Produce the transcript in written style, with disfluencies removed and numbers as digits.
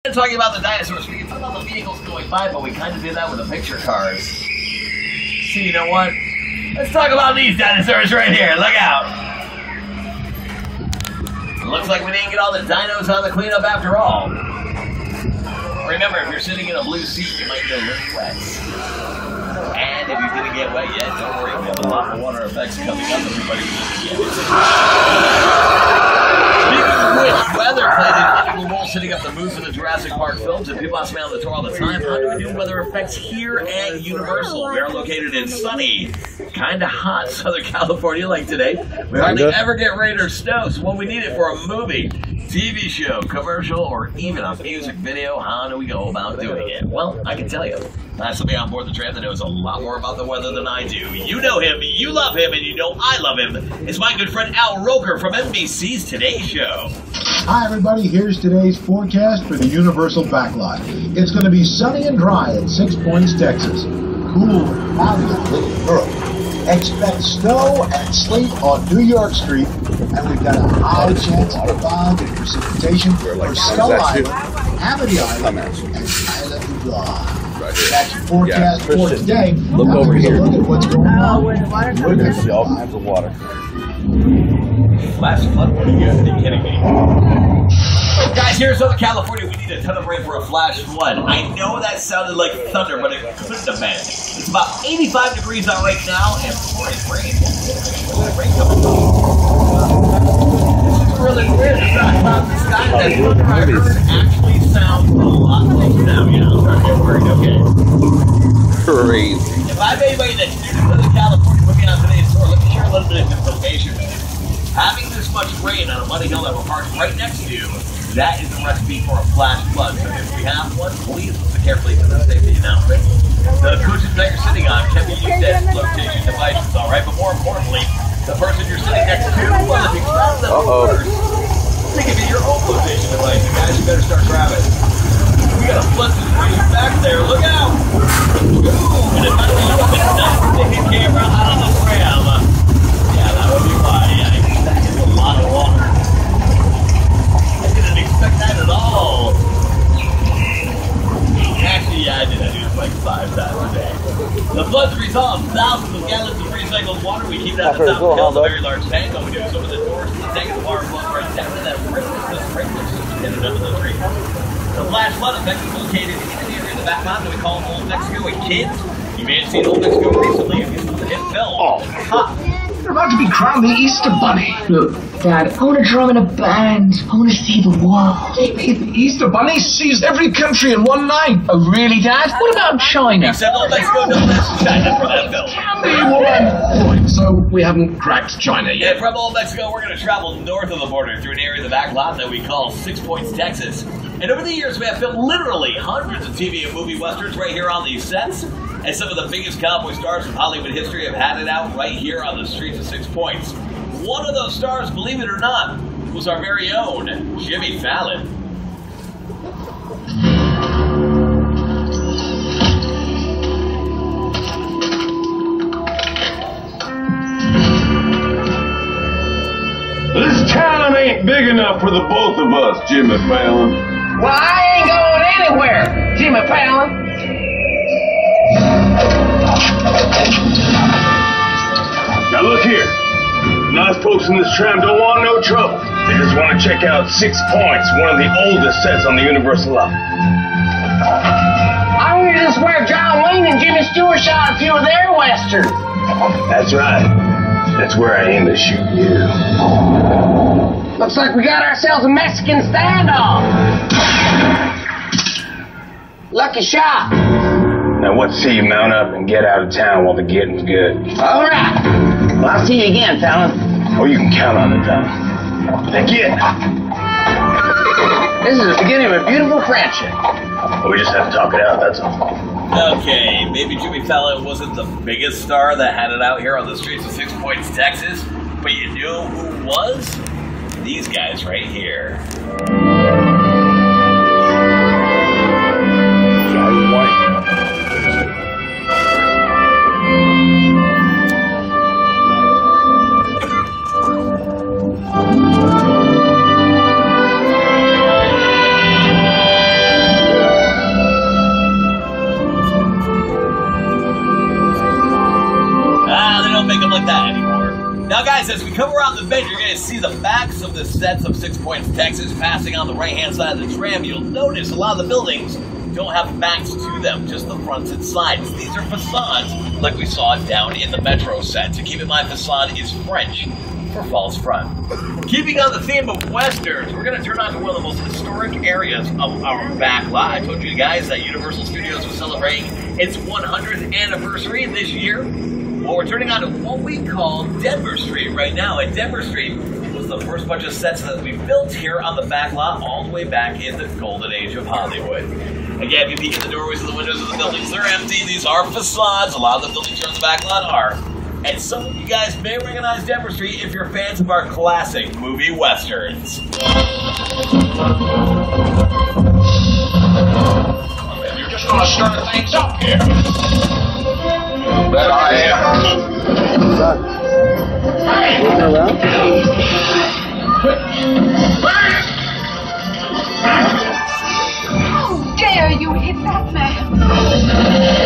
Talking about the dinosaurs, we can talk about the vehicles going by, but we kind of did that with the picture cars. So you know what? Let's talk about these dinosaurs right here. Look out! Looks like we didn't get all the dinos on the cleanup after all. Remember, if you're sitting in a blue seat, you might get a little wet. And if you didn't get wet yet, don't worry, we have a lot of water effects coming up, everybody. Speaking of which, weather played an integral role setting up the mood for the Jurassic Park films, and people ask me on the tour all the time, how do we do weather effects here at Universal? We are located in sunny, kind of hot Southern California like today. We hardly ever get rain or snow, so when we need it for a movie, TV show, commercial, or even a music video, how do we go about doing it? Well, I can tell you, that's somebody on board the tram that knows a lot more about the weather than I do. You know him, you love him, and you know I love him. It's my good friend Al Roker from NBC's Today Show. Hi everybody, here's today's forecast for the Universal Backlot. It's going to be sunny and dry at 6 Points, Texas. Cool, cloudy a little early. Expect snow and sleet on New York Street, and we've got a high chance of fog and precipitation for Skull Island, Amity Island, and Island of God. That's your forecast for today. Look over here. Look at what's going on. Look at all kinds of water. Flash flood warning, you have to be kidding me. Guys, here in Southern California, we need a ton of rain for a flash flood. I know that sounded like thunder, but it couldn't have been. It's about 85 degrees out right now, and pouring rain. Rain coming. This is really weird. It's not cloudy sky. That thunder I heard actually sounds a lot closer now. You know, I'm starting to get worried. Okay. Crazy. If I have anybody that's new to Southern California with me on today's tour, let me share a little bit of information. Having this much rain on a muddy hill that we're parked right next to, that is the recipe for a flash flood. So if we have one, please listen carefully to the safety announcement. The cushions that you're sitting on can be used as flotation devices, all right? But more importantly, the person you're sitting next to, well, if you grab them first, they can be your own flotation device. You guys, you better start grabbing. We got a flood situation back there. Look out! Ooh, and it might be a nice sticky camera out on the tram. Yeah, that would be why. That is a lot of water. I didn't expect that at all. Actually, yeah, I did. I do this like 5 times a day. The flood's the result of thousands of gallons of recycled water. We keep it at the top of the hill, a very large tank. All we do is open the doors to the tank, and the water flows right down to that sprinkler system and it under the tree. The flash flood effect is located in the area of the back mountain that we call Old Mexico. And kids, you may have seen Old Mexico recently if you saw the hit film. Oh, you're about to be crowned the Easter Bunny. Look, Dad, I want to drum in a band. I want to see the world. Baby, the Easter Bunny sees every country in one night. Oh, really, Dad? What about China? Except Old Mexico doesn't have China for that film. Right, so we haven't cracked China yet. Yeah, from Old Mexico, we're going to travel north of the border through an area in the back lot that we call 6 Points, Texas. And over the years, we have filmed literally hundreds of TV and movie westerns right here on these sets. And some of the biggest cowboy stars of Hollywood history have had it out right here on the streets of 6 Points. One of those stars, believe it or not, was our very own Jimmy Fallon. This town ain't big enough for the both of us, Jimmy Fallon. Well, I ain't going anywhere, Jimmy Fallon. Now look here. Nice folks in this tram don't want no trouble. They just want to check out 6 Points, one of the oldest sets on the Universal lot. I heard this is where John Wayne and Jimmy Stewart shot a few of their westerns. That's right. That's where I aim to shoot you. Looks like we got ourselves a Mexican standoff. Lucky shot. Now what say you mount up and get out of town while the getting's good? All right. Well, I'll see you again, Fallon. Oh, you can count on it, Fallon. Now get. This is the beginning of a beautiful friendship. We just have to talk it out, that's all. Okay, maybe Jimmy Fallon wasn't the biggest star that had it out here on the streets of 6 Points, Texas, but you know who was? These guys right here. you see the backs of the sets of 6 Points, Texas passing on the right-hand side of the tram, you'll notice a lot of the buildings don't have backs to them, just the fronts and sides. These are facades like we saw down in the Metro set. So keep in mind, facade is French for false front. Keeping on the theme of westerns, we're going to turn on to one of the most historic areas of our back lot. I told you guys that Universal Studios was celebrating its 100th anniversary this year. Well, we're turning on to what we call Denver Street right now. And Denver Street was the first bunch of sets that we built here on the back lot all the way back in the golden age of Hollywood. Again, if you peek at the doorways and the windows of the buildings, they're empty. These are facades. A lot of the buildings here on the back lot are. And some of you guys may recognize Denver Street if you're fans of our classic movie westerns. You're just gonna stir things up here. Bet I am. Looking around? How dare you hit that man?